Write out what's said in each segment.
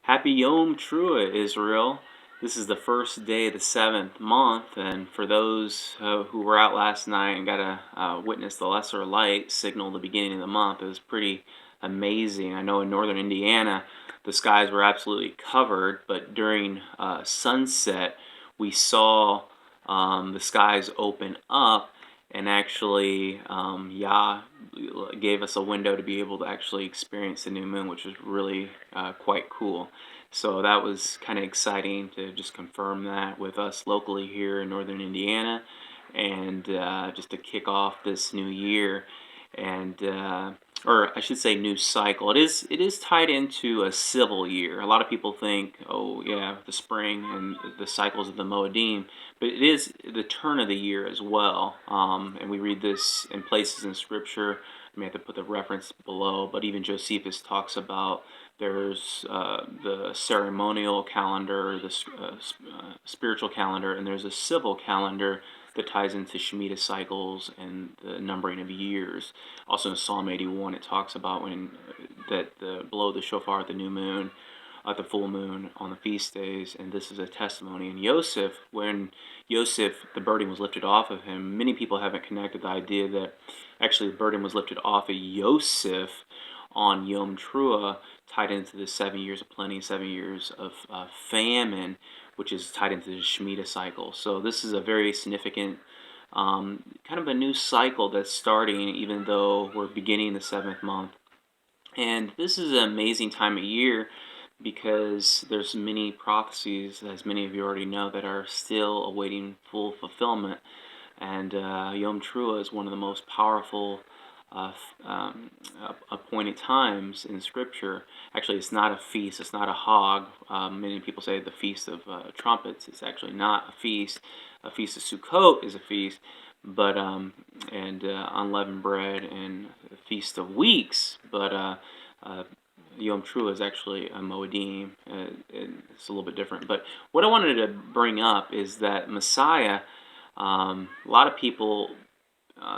Happy Yom Teruah, Israel. This is the first day of the seventh month, and for those who were out last night and got to witness the lesser light signal the beginning of the month, it was pretty amazing. I know in northern Indiana, the skies were absolutely covered, but during sunset, we saw the skies open up, and actually, Yah gave us a window to be able to actually experience the new moon, which was really quite cool. So that was kind of exciting to just confirm that with us locally here in northern Indiana, and just to kick off this new year, and or I should say new cycle. It is tied into a civil year. A lot of people think, oh yeah, the spring and the cycles of the Moedim, but it is the turn of the year as well. And we read this in places in Scripture. I may have to put the reference below, but even Josephus talks about there's the ceremonial calendar, the spiritual calendar, and there's a civil calendar that ties into Shemitah cycles and the numbering of years. Also in Psalm 81, it talks about when blow the shofar at the new moon, at the full moon on the feast days, and this is a testimony. And Yosef, when the burden was lifted off of him, many people haven't connected the idea that actually the burden was lifted off of Yosef on Yom Teruah, tied into the 7 years of plenty, 7 years of famine, which is tied into the Shemitah cycle. So this is a very significant kind of a new cycle that's starting, even though we're beginning the seventh month. And this is an amazing time of year because there's many prophecies, as many of you already know, that are still awaiting full fulfillment. And Yom Teruah is one of the most powerful appointed times in Scripture. Actually, it's not a feast. It's not a hog. Many people say the Feast of Trumpets. It's actually not a feast. A Feast of Sukkot is a feast, but and unleavened bread and a Feast of Weeks. But Yom Teruah is actually a Moedim. It's a little bit different. But what I wanted to bring up is that Messiah. A lot of people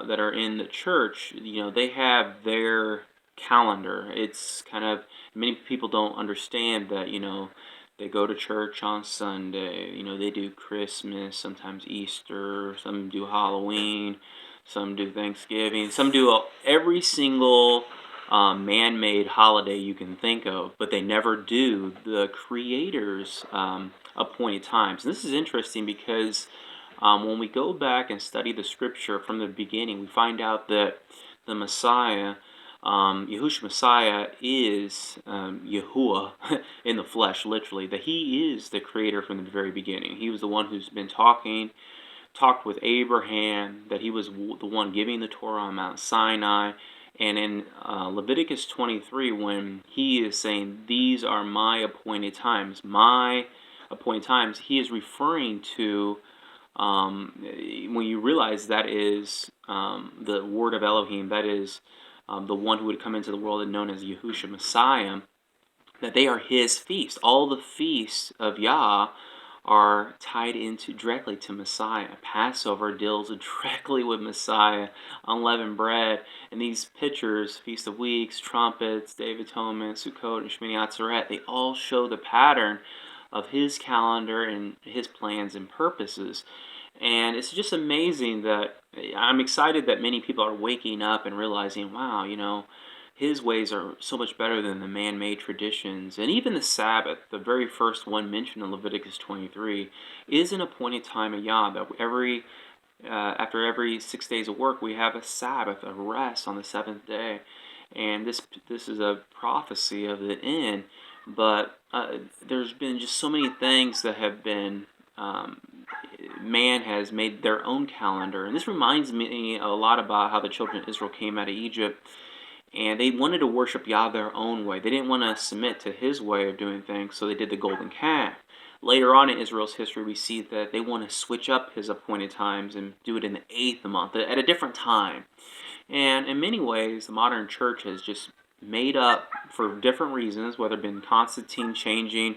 that are in the church, they have their calendar. It's kind of, many people don't understand that, they go to church on Sunday, they do Christmas, sometimes Easter, some do Halloween, some do Thanksgiving, some do every single man-made holiday you can think of, but they never do the Creator's appointed times. And this is interesting because when we go back and study the Scripture from the beginning, we find out that the Messiah, Yahushua Messiah, is Yahuwah in the flesh, literally. That He is the Creator from the very beginning. He was the one who's been talked with Abraham, that He was the one giving the Torah on Mount Sinai. And in Leviticus 23, when He is saying, these are my appointed times, He is referring to, when you realize that is the word of Elohim, that is the one who would come into the world and known as Yahushua Messiah, that they are His feasts. All the feasts of Yah are tied into directly to Messiah. Passover deals directly with Messiah. Unleavened bread, and these pictures, Feast of Weeks, trumpets, Day of Atonement, Sukkot, and Shmini Atzeret, they all show the pattern of His calendar and His plans and purposes. And it's just amazing that I'm excited that many people are waking up and realizing, wow, His ways are so much better than the man-made traditions. And even the Sabbath, the very first one mentioned in Leviticus 23, is an appointed time of Yah, that after every 6 days of work, we have a Sabbath, a rest on the seventh day. And this is a prophecy of the end. But there's been just so many things that have been, man has made their own calendar. And this reminds me a lot about how the children of Israel came out of Egypt, and they wanted to worship Yah their own way. They didn't want to submit to His way of doing things, so they did the golden calf. Later on in Israel's history, we see that they want to switch up His appointed times and do it in the 8th month, at a different time. And in many ways, the modern church has just made up, for different reasons, whether it been Constantine changing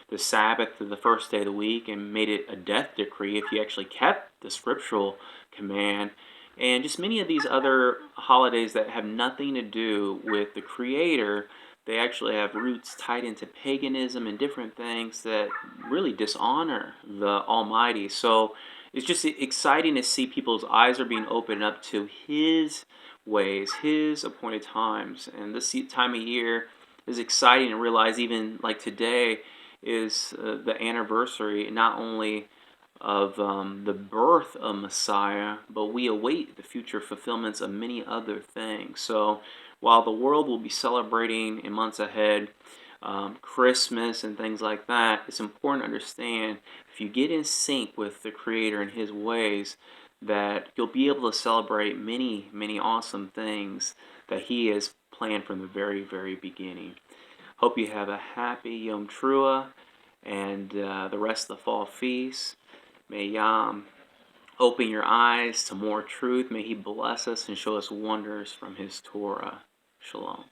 the Sabbath to the first day of the week and made it a death decree if you actually kept the scriptural command, and just many of these other holidays that have nothing to do with the Creator, they actually have roots tied into paganism and different things that really dishonor the Almighty. So it's just exciting to see people's eyes are being opened up to His ways, His appointed times. And this time of year is exciting to realize, even like today is the anniversary not only of the birth of Messiah, but we await the future fulfillments of many other things. So while the world will be celebrating in months ahead Christmas and things like that, it's important to understand if you get in sync with the Creator and His ways, that you'll be able to celebrate many, many awesome things that He has planned from the very, very beginning. Hope you have a happy Yom Teruah and the rest of the fall feast. May Yam open your eyes to more truth. May He bless us and show us wonders from His Torah. Shalom.